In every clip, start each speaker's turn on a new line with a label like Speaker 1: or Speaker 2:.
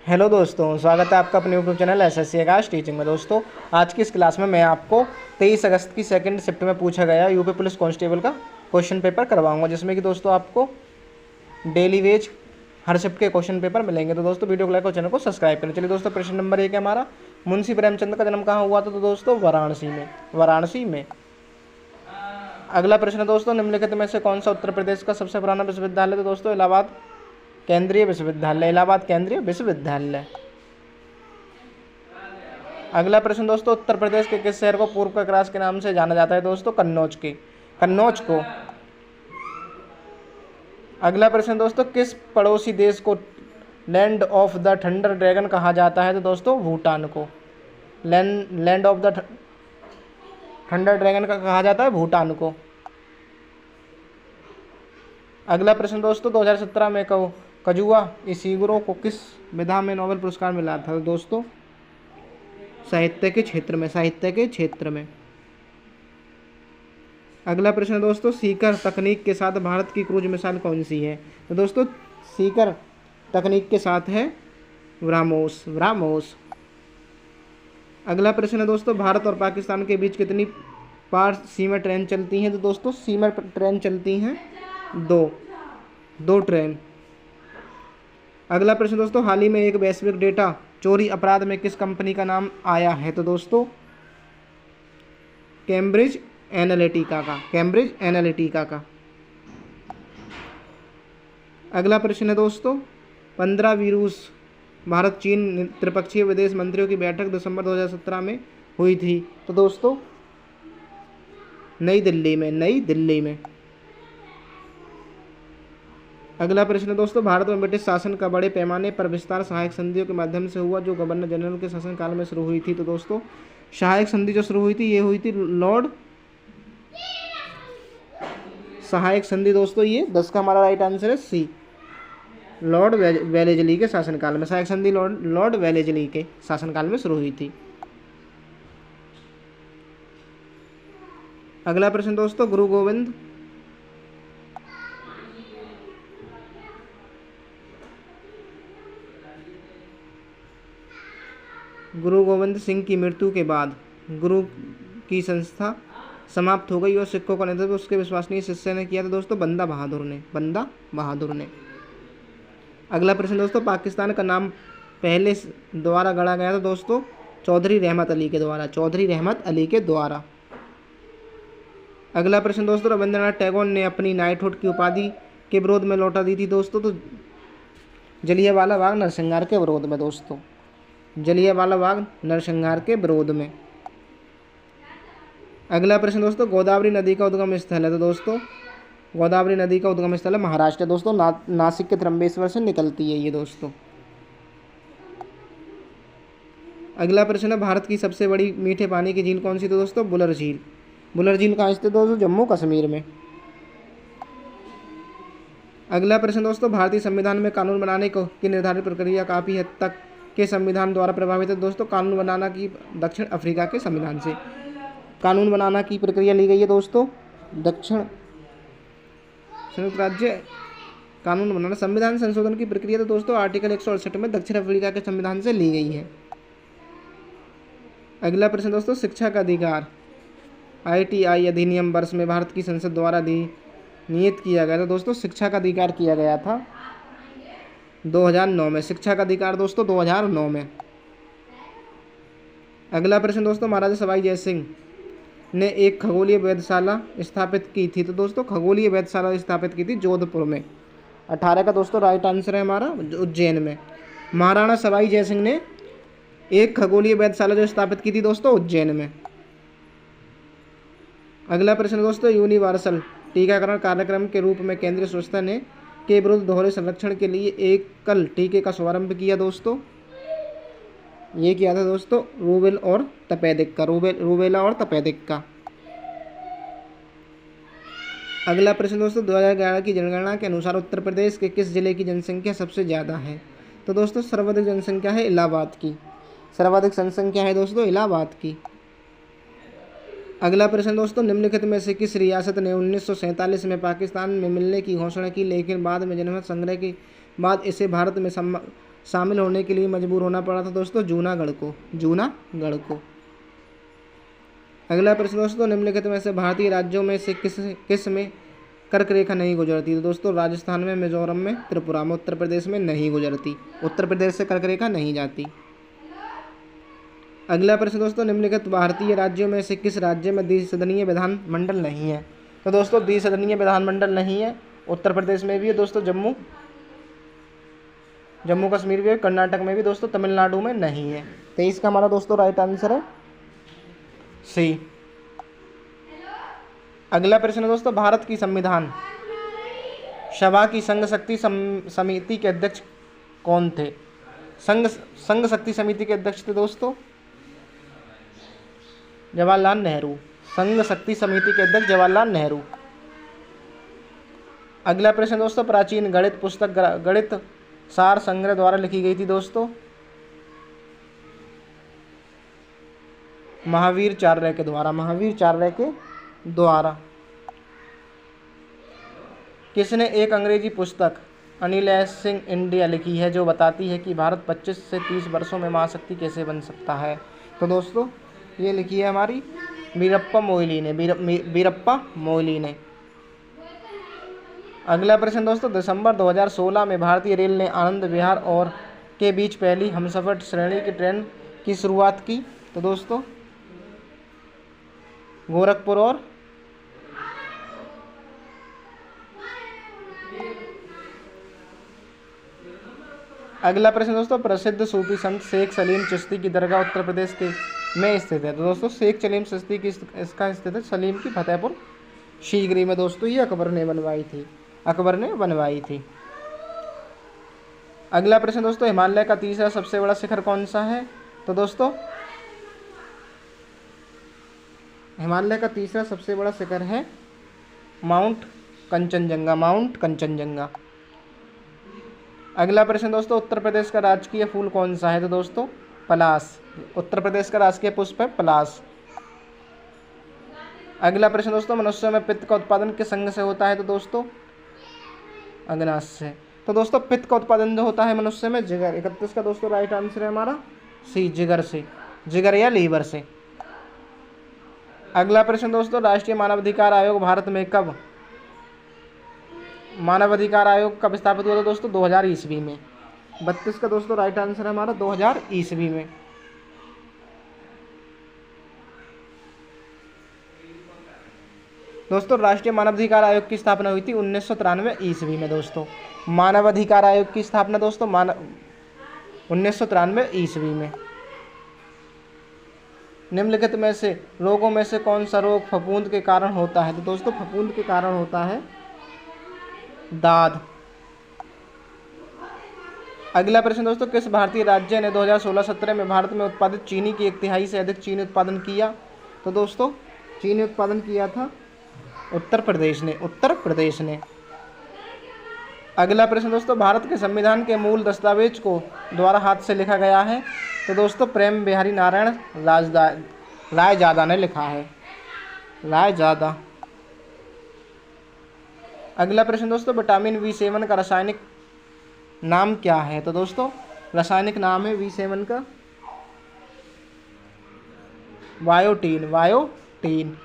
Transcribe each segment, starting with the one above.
Speaker 1: Hello दोस्तों, स्वागत है आपका अपने यूट्यूब चैनल एसएससी आकाश टीचिंग में। दोस्तों, आज की इस क्लास में मैं आपको 23 अगस्त की सेकंड शिफ्ट में पूछा गया यूपी पुलिस कांस्टेबल का क्वेश्चन पेपर करवाऊंगा, जिसमें कि दोस्तों आपको डेली वेज हर शिफ्ट के क्वेश्चन पेपर मिलेंगे। तो दोस्तों वीडियो को लाइक और चैनल को सब्सक्राइब करें। चलिए दोस्तों, प्रश्न नंबर 1 है हमारा, मुंशी प्रेमचंद का जन्म कहाँ हुआ था? तो दोस्तों वाराणसी में। अगला प्रश्न दोस्तों, निम्नलिखित में से कौन सा उत्तर प्रदेश का सबसे पुराना विश्वविद्यालय? तो दोस्तों इलाहाबाद केंद्रीय विश्वविद्यालय। अगला प्रश्न दोस्तों, उत्तर प्रदेश के किस शहर को पूर्व का क्रास के नाम से जाना जाता है? दोस्तों कन्नौज को। अगला प्रश्न दोस्तों, किस पड़ोसी देश को land of the thunder dragon कहा जाता है? तो दोस्तों भूटान को। Land of the thunder dragon का कहा जाता है भूटान को। अगला प्रश्न दोस्तों, 2017 में कजुआ इशिगुरो को किस विधा में नोबेल पुरस्कार मिला था? तो दोस्तों साहित्य के क्षेत्र में। अगला प्रश्न दोस्तों, सीकर तकनीक के साथ भारत की क्रूज मिसाइल कौन सी है? तो दोस्तों सीकर तकनीक के साथ है ब्राह्मोस। अगला प्रश्न है दोस्तों, भारत और पाकिस्तान के बीच कितनी पार सीमा ट्रेन चलती हैं? तो दोस्तों सीमा ट्रेन चलती हैं दो ट्रेन। अगला प्रश्न दोस्तों, हाल ही में एक वैश्विक डेटा चोरी अपराध में किस कंपनी का नाम आया है? तो दोस्तों कैम्ब्रिज एनालिटिका का। अगला प्रश्न है दोस्तों, 15वीं रूस भारत चीन त्रिपक्षीय विदेश मंत्रियों की बैठक दिसंबर 2017 में हुई थी? तो दोस्तों नई दिल्ली में। अगला प्रश्न दोस्तों, भारत में ब्रिटिश शासन का बड़े पैमाने पर विस्तार सहायक संधियों के माध्यम से हुआ जो गवर्नर जनरल के शासनकाल में शुरू हुई थी? तो दोस्तों सहायक संधि जो शुरू हुई थी ये हुई थी लॉर्ड सहायक संधि। दोस्तों ये 10 का हमारा राइट आंसर है सी, लॉर्ड वेलेजली के शासनकाल में। सहायक संधि लॉर्ड वेलेजली के शासनकाल में शुरू हुई थी। अगला प्रश्न दोस्तों, गुरु गोविंद सिंह की मृत्यु के बाद गुरु की संस्था समाप्त हो गई और सिखों का नेतृत्व उसके विश्वसनीय शिष्य ने किया था? दोस्तों बंदा बहादुर ने। अगला प्रश्न दोस्तों, पाकिस्तान का नाम पहले द्वारा गढ़ा गया था? दोस्तों चौधरी रहमत अली के द्वारा। अगला प्रश्न दोस्तों, रविंद्रनाथ टैगोर ने अपनी नाइटहुड की उपाधि के विरोध में लौटा दी थी? दोस्तों तो जलियांवाला बाग नरसंहार के विरोध में। दोस्तों जलियांवाला बाग नरसंहार के विरोध में। अगला प्रश्न दोस्तों, गोदावरी नदी का उद्गम स्थल है? तो दोस्तों गोदावरी नदी का उद्गम स्थल है महाराष्ट्र। दोस्तों नासिक के त्र्यंबकेश्वर से निकलती है ये दोस्तों। अगला प्रश्न है, भारत की सबसे बड़ी मीठे पानी की झील कौन सी? तो दोस्तों बुलर झील कहाँ स्थित है? दोस्तों जम्मू कश्मीर में। अगला प्रश्न दोस्तों, भारतीय संविधान में कानून बनाने की निर्धारित प्रक्रिया काफ़ी हद तक के संविधान द्वारा प्रभावित है? दोस्तों कानून बनाना की दक्षिण अफ्रीका के संविधान से कानून बनाना की प्रक्रिया ली गई है। दोस्तों दक्षिण संयुक्त राज्य कानून बनाना संविधान संशोधन की प्रक्रिया तो दोस्तों आर्टिकल 168 में दक्षिण अफ्रीका के संविधान से ली गई है। अगला प्रश्न दोस्तों, शिक्षा का अधिकार ITI अधिनियम वर्ष में भारत की संसद द्वारा नियत किया गया था? दोस्तों शिक्षा का अधिकार किया गया था 2009 में। शिक्षा का अधिकार दोस्तों 2009 में। अगला प्रश्न दोस्तों, महाराजा सवाई जय सिंह ने एक खगोलीय वेधशाला स्थापित की थी? तो दोस्तों खगोलीय वेधशाला स्थापित की थी जोधपुर में। 18 का दोस्तों राइट आंसर है हमारा उज्जैन में। महाराणा सवाई जय सिंह ने एक खगोलीय वेधशाला जो स्थापित की थी दोस्तों उज्जैन में। अगला प्रश्न दोस्तों, यूनिवर्सल टीकाकरण कार्यक्रम के रूप में केंद्रीय संस्था ने के विरुद्ध दोहरे संरक्षण के लिए एकल टीके का शुभारंभ किया? दोस्तों ये किया था दोस्तों रूबेला और तपेदिक का। अगला प्रश्न दोस्तों, 2011 की जनगणना के अनुसार उत्तर प्रदेश के किस जिले की जनसंख्या सबसे ज़्यादा है? तो दोस्तों सर्वाधिक जनसंख्या है इलाहाबाद की। इलाहाबाद की। अगला प्रश्न दोस्तों, निम्नलिखित में से किस रियासत ने 1947 में पाकिस्तान में मिलने की घोषणा की लेकिन बाद में जनमत संग्रह के बाद इसे भारत में शामिल होने के लिए मजबूर होना पड़ा था दोस्तों? जूनागढ़ को, जूनागढ़ को। अगला प्रश्न दोस्तों, निम्नलिखित में से भारतीय राज्यों में से किस में कर्क रेखा नहीं गुजरती? तो दोस्तों राजस्थान में, मिजोरम में, त्रिपुरा में, उत्तर प्रदेश में नहीं गुजरती। उत्तर प्रदेश से कर्क रेखा नहीं जाती। अगला प्रश्न दोस्तों, निम्नलिखित भारतीय राज्यों में से किस राज्य में द्विसदनीय विधानमंडल नहीं है? तो दोस्तों द्विसदनीय विधानमंडल नहीं है। उत्तर प्रदेश में भी है दोस्तों, जम्मू कश्मीर भी है, कर्नाटक में भी दोस्तों, तमिलनाडु में नहीं है। 23 का हमारा दोस्तों राइट आंसर है सी। अगला प्रश्न दोस्तों, भारत की संविधान सभा की संघ शक्ति समिति के अध्यक्ष कौन थे? संघ शक्ति समिति के अध्यक्ष थे दोस्तों जवाहरलाल नेहरू। संघ शक्ति समिति के अध्यक्ष जवाहरलाल नेहरू। अगला प्रश्न दोस्तों, प्राचीन गणित पुस्तक गणित सार संग्रह द्वारा लिखी गई थी दोस्तों? महावीराचार्य के द्वारा। महावीराचार्य के द्वारा। किसने एक अंग्रेजी पुस्तक अनलीशिंग इंडिया लिखी है जो बताती है कि भारत 25 से 30 वर्षों में महाशक्ति कैसे बन सकता है? तो दोस्तों ये लिखी है हमारी वीरप्पा मोइली ने। वीरप्पा मोइली ने। अगला प्रश्न दोस्तों, दिसंबर 2016 में भारतीय रेल ने आनंद विहार और के बीच पहली हमसफर श्रेणी की ट्रेन की शुरुआत की? तो दोस्तों गोरखपुर और अगला प्रश्न दोस्तों, प्रसिद्ध सूफी संत शेख सलीम चिश्ती की दरगाह उत्तर प्रदेश के में स्थित है? तो दोस्तों शेख सलीम चिश्ती की इसका स्थित है सलीम की फतेहपुर सीकरी में दोस्तों। ये अकबर ने बनवाई थी। अगला प्रश्न दोस्तों, हिमालय का तीसरा सबसे बड़ा शिखर कौन सा है? तो दोस्तों हिमालय का तीसरा सबसे बड़ा शिखर है माउंट कंचनजंगा। अगला प्रश्न दोस्तों, उत्तर प्रदेश का राजकीय फूल कौन सा है? तो दोस्तों पलाश। उत्तर प्रदेश का राजकीय पुष्प है पलाश। अगला प्रश्न दोस्तों, मनुष्य में पित्त का उत्पादन किस अंग से होता है? तो दोस्तों अग्नाशय से। तो दोस्तों पित्त का उत्पादन जो होता है मनुष्य में जिगर। 31 का दोस्तों राइट आंसर है हमारा सी, जिगर से, जिगर या लीवर से। अगला प्रश्न दोस्तों, राष्ट्रीय मानवाधिकार आयोग भारत में कब मानवाधिकार आयोग कब स्थापित हुआ था? दोस्तों 2000 ईस्वी में। 32 का दोस्तों राइट आंसर है हमारा 2000 ईस्वी में। दोस्तों राष्ट्रीय मानवाधिकार आयोग की स्थापना हुई थी 1993 ईस्वी में। दोस्तों मानवाधिकार आयोग की स्थापना दोस्तों 1993 ईस्वी में। निम्नलिखित में से रोगों में से कौन सा रोग फफूंद के कारण होता है? तो दोस्तों फफूंद के कारण होता है दाद। अगला प्रश्न दोस्तों, किस भारतीय राज्य ने 2016-17 में भारत में उत्पादित चीनी की 1/3 से अधिक चीनी उत्पादन किया? तो दोस्तों चीनी उत्पादन किया था उत्तर प्रदेश ने। अगला प्रश्न दोस्तों, भारत के संविधान के मूल दस्तावेज को द्वारा हाथ से लिखा गया है? तो दोस्तों प्रेम बिहारी नारायण रायजादा ने लिखा है, रायजादा। अगला प्रश्न दोस्तों, विटामिन B7 का रासायनिक नाम क्या है? तो दोस्तों रासायनिक नाम है B7 का बायोटीन।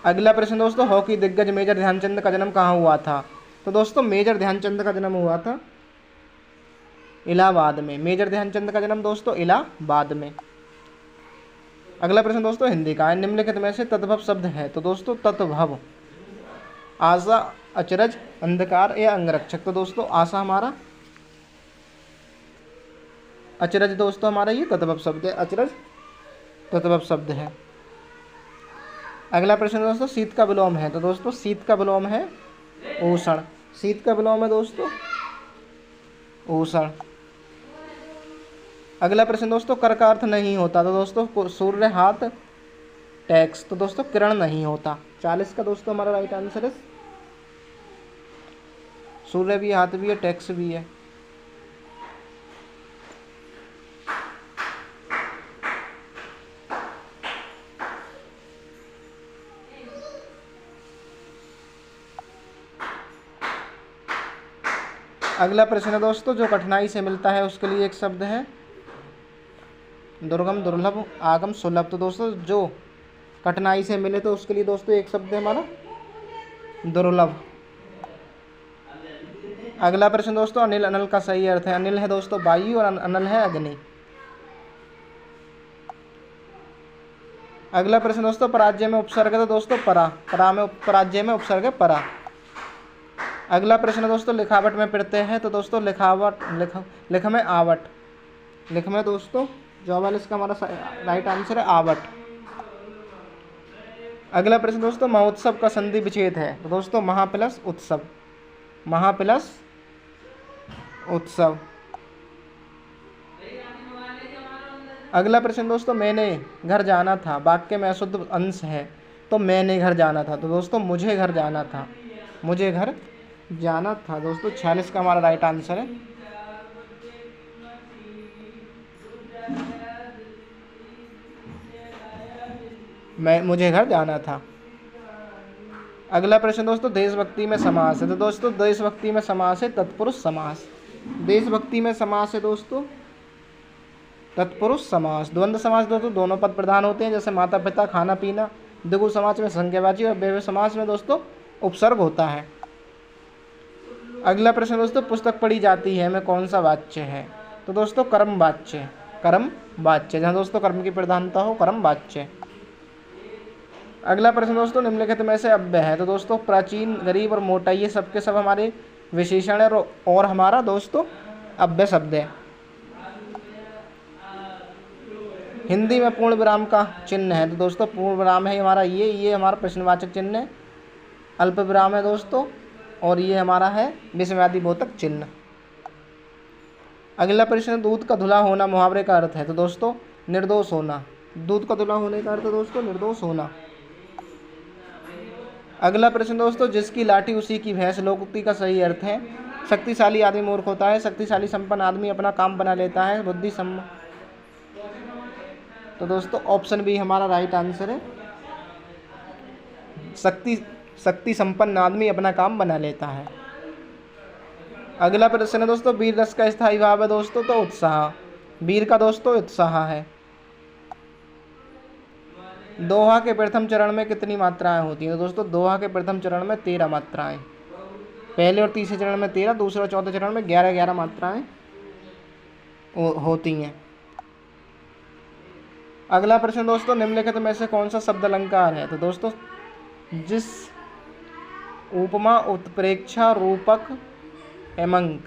Speaker 1: अगला प्रश्न दोस्तों, हॉकी दिग्गज मेजर ध्यानचंद का जन्म कहाँ हुआ था? तो दोस्तों मेजर ध्यानचंद का जन्म हुआ था इलाहाबाद में। मेजर ध्यानचंद का जन्म दोस्तों इलाहाबाद में। अगला प्रश्न दोस्तों हिंदी का है, निम्नलिखित में से तद्भव शब्द है? तो दोस्तों तद्भव आशा, अचरज, अंधकार या अंगरक्षक। तो दोस्तों आशा हमारा, अचरज दोस्तों हमारा ये तद्भव शब्द है, अचरज तद्भव शब्द है। अगला प्रश्न दोस्तों, शीत का विलोम है? तो दोस्तों शीत का विलोम है उष्ण। शीत का विलोम है दोस्तों उष्ण। अगला प्रश्न दोस्तों, कर का अर्थ नहीं होता? तो दोस्तों सूर्य, हाथ, टैक्स। तो दोस्तों किरण नहीं होता। 40 का दोस्तों हमारा राइट आंसर है सूर्य भी, हाथ भी है, टैक्स भी है। अगला प्रश्न है दोस्तों, जो कठिनाई से मिलता है उसके लिए एक शब्द है दुर्गम, दुर्लभ, आगम, सुलभ। तो दोस्तों जो कठिनाई से मिले तो उसके लिए दोस्तों एक शब्द है हमारा दुर्लभ। अगला प्रश्न दोस्तों, अनिल, अनल का सही अर्थ है। अनिल है दोस्तों वायु और अनल है अग्नि। अगला प्रश्न दोस्तों, पराजय में उपसर्ग है तो दोस्तों परा, पराजय में उपसर्ग है परा। अगला प्रश्न दोस्तों, लिखावट में प्रत्यय है तो दोस्तों लिखावट, लिख में आवट, लिख में दोस्तों जवाब वाला इसका हमारा राइट आंसर है आवट। अगला प्रश्न दोस्तों, महोत्सव का संधि विच्छेद है तो दोस्तों महा प्लस उत्सव, महा प्लस उत्सव। अगला प्रश्न दोस्तों, मैंने घर जाना था, वाक्य में अशुद्ध अंश है तो मैंने घर जाना था तो दोस्तों मुझे घर जाना था, मुझे घर जाना था। दोस्तों 46 का हमारा राइट आंसर है। मुझे घर जाना था। अगला प्रश्न दोस्तों, देशभक्ति में समास है तो दोस्तों देशभक्ति में समास है तत्पुरुष समास, देशभक्ति में समास है दोस्तों तत्पुरुष समास। द्वंद्व समास दोस्तों दोनों पद प्रधान होते हैं, जैसे माता पिता, खाना पीना। द्विगु समास में संज्ञावाची और व्यवहार समास में दोस्तों उपसर्ग होता है। अगला प्रश्न दोस्तों, पुस्तक पढ़ी जाती है में कौन सा वाच्य है तो दोस्तों कर्म वाच्य, कर्म वाच्य, जहाँ दोस्तों कर्म की प्रधानता हो कर्म वाच्य। अगला प्रश्न दोस्तों, निम्नलिखित में से अव्यय है तो दोस्तों प्राचीन, गरीब और मोटा ये सबके सब हमारे विशेषण है और हमारा दोस्तों अव्यय शब्द है। हिंदी में पूर्ण विराम का चिन्ह है तो दोस्तों पूर्ण विराम है हमारा ये हमारा प्रश्नवाचक चिन्ह है। अल्प विराम है दोस्तों और ये हमारा है विस्मयादि बोधक चिन्ह। अगला प्रश्न, दूध का धुला होना मुहावरे का अर्थ है तो दोस्तों निर्दोष होना, दूध का धुला होने का अर्थ दोस्तों निर्दोष होना। अगला प्रश्न दोस्तों, जिसकी लाठी उसी की भैंस लोकोक्ति का सही अर्थ है। शक्तिशाली आदमी मूर्ख होता है, शक्तिशाली संपन्न आदमी अपना काम बना लेता है, बुद्धि सम। तो दोस्तों ऑप्शन बी हमारा राइट आंसर है, शक्ति संपन्न आदमी अपना काम बना लेता है। अगला प्रश्न है दोस्तों, वीर रस का स्थायी भाव है दोस्तों तो उत्साह, वीर का दोस्तों उत्साह है। दोहा के प्रथम चरण में कितनी मात्राएं होती हैं तो दोस्तों दोहा के प्रथम चरण में 13 मात्राएं, पहले और तीसरे चरण में 13, दूसरे और चौथे चरण में 11 मात्राएं होती हैं। अगला प्रश्न दोस्तों, निम्नलिखित में से कौन सा शब्द अलंकार है तो दोस्तों जिस, उपमा, उत्प्रेक्षा, रूपक, यमक।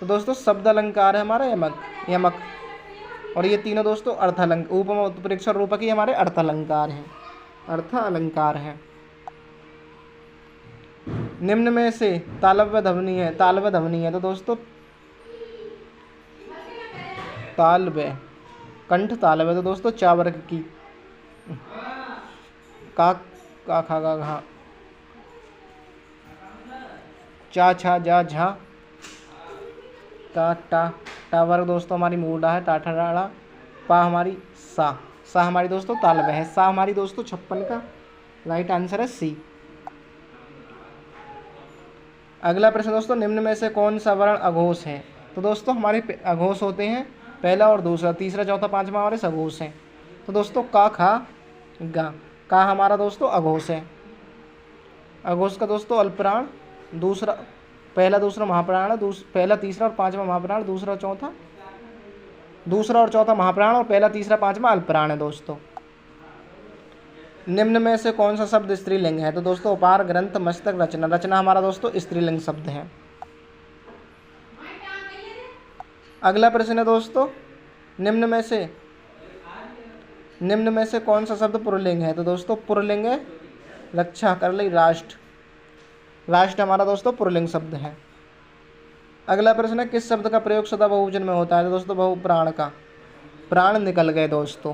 Speaker 1: तो दोस्तों शब्द अलंकार है हमारा यमक और ये तीनों दोस्तों अर्थ अलंकार, उपमा, उत्प्रेक्षा, रूपक ही हमारे अर्थ अलंकार हैं, अर्थ अलंकार हैं। निम्न में से तालव्य ध्वनि है, तालव्य ध्वनि है तो दोस्तों तालव्य, कंठ तालव्य तो दोस्तों चा वर्ग की, का खा गा घा, चा छा जा झा, टा वर्ग दोस्तों हमारी मूडा है, टाठा डाड़ा, पा हमारी सा हमारी दोस्तों तालव्य है, सा हमारी दोस्तों 56 का राइट आंसर है सी। अगला प्रश्न दोस्तों, निम्न में से कौन सा वर्ण अघोष है तो दोस्तों हमारे अघोष होते हैं पहला और दूसरा, तीसरा चौथा पांचवा हमारे सघोष हैं। तो दोस्तों का खा गा, का हमारा दोस्तों अघोष है। अघोष का दोस्तों अल्पप्राण, दूसरा, पहला दूसरा महाप्राण, पहला तीसरा और पांचवा महाप्राण, दूसरा और चौथा महाप्राण और पहला तीसरा पांचवा अल्पप्राण है दोस्तों। निम्न में से कौन सा शब्द स्त्रीलिंग है तो दोस्तों उपार, ग्रंथ, मस्तक, रचना। रचना हमारा दोस्तों स्त्रीलिंग शब्द है। अगला प्रश्न है दोस्तों, निम्न में से कौन सा शब्द पुल्लिंग है तो दोस्तों पुल्लिंग है रक्षा, कर ली, राष्ट्र। राष्ट्र हमारा दोस्तों पुल्लिंग शब्द है। अगला प्रश्न है, किस शब्द का प्रयोग सदा बहुवचन में होता है तो दोस्तों बहु, प्राण का, प्राण निकल गए दोस्तों।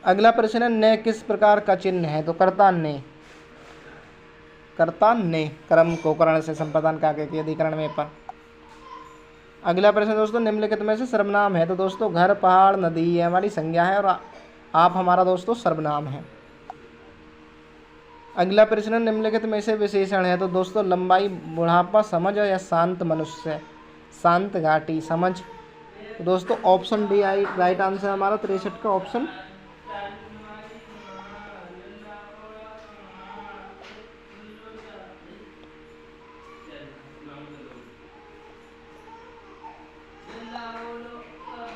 Speaker 1: अगला प्रश्न है, ने किस प्रकार का चिन्ह है तो कर्ता ने, कर्म को करण से संपादन का के अधिकरण में पर। अगला प्रश्न दोस्तों, निम्नलिखित में से सर्वनाम है तो दोस्तों घर, पहाड़, नदी ये हमारी संज्ञा है और आप हमारा दोस्तों सर्वनाम है। अगला प्रश्न, निम्नलिखित में से विशेषण है। तो दोस्तों लंबाई, बुढ़ापा, समझ या शांत मनुष्य, शांत घाटी, समझ। तो दोस्तों option D I right answer हमारा 63 का ऑप्शन।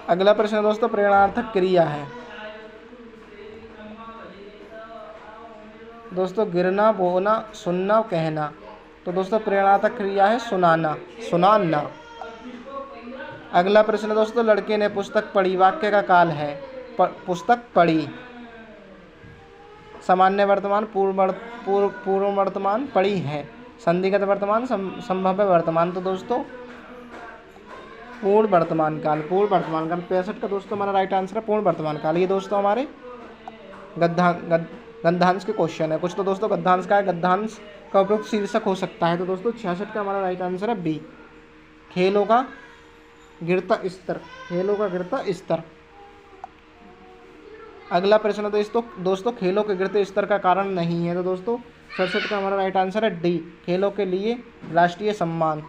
Speaker 1: अगला प्रश्न दोस्तों प्रेरणार्थक क्रिया है। दोस्तों गिरना, बोना, सुनना, कहना। तो दोस्तों प्रेरणार्थक क्रिया है सुनाना, सुनाना। अगला प्रश्न दोस्तों, लड़के ने पुस्तक पढ़ी, वाक्य का काल है पुस्तक पढ़ी। सामान्य वर्तमान, पूर्व वर्तमान, पढ़ी है। संधिगत वर्तमान, संभाव्य वर्तमान। तो दोस्तों पूर्ण वर्तमान काल, 65 का दोस्तों हमारा राइट आंसर है पूर्ण वर्तमान काल। ये दोस्तों हमारे गद्यांश के क्वेश्चन है कुछ। तो दोस्तों गद्यांश का है, गद्यांश का उपयुक्त शीर्षक हो सकता है। तो दोस्तों 66 का हमारा राइट आंसर है बी, खेलों का गिरता स्तर, खेलों का गिरता स्तर। अगला प्रश्न दोस्तों खेलों के गिरते स्तर का कारण नहीं है। तो दोस्तों 67 का हमारा राइट आंसर है डी, खेलों के लिए राष्ट्रीय सम्मान।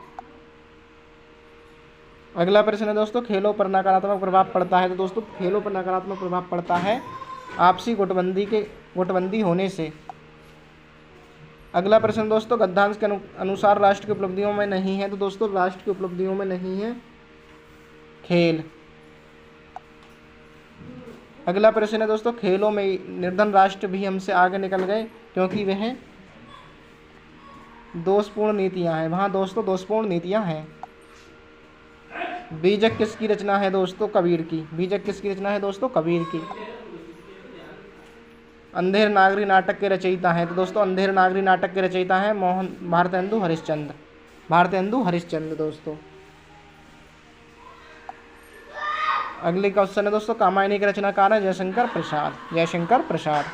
Speaker 1: अगला प्रश्न है दोस्तों, खेलों पर नकारात्मक प्रभाव पड़ता है। तो दोस्तों खेलों पर नकारात्मक प्रभाव पड़ता है आपसी गुटबंदी होने से। अगला प्रश्न दोस्तों, गद्यांश के अनुसार राष्ट्र की उपलब्धियों में नहीं है। तो दोस्तों राष्ट्र की उपलब्धियों में नहीं है खेल। अगला प्रश्न है दोस्तों, खेलों में निर्धन राष्ट्र भी हमसे आगे निकल गए क्योंकि वह दोषपूर्ण नीतियां हैं, वहाँ दोस्तों दोषपूर्ण नीतियां हैं। बीजक किसकी रचना है दोस्तों? कबीर की। बीजक किसकी रचना है दोस्तों? कबीर की। अंधेर नागरी नाटक के रचयिता हैं। तो दोस्तों अंधेर नागरी नाटक के रचयिता हैं भारतेंदु हरिश्चंद्र, भारतेंदु हरिश्चंद्र दोस्तों। अगले क्वेश्चन है दोस्तों, कामायनी के रचनाकार है जयशंकर प्रसाद, जयशंकर प्रसाद।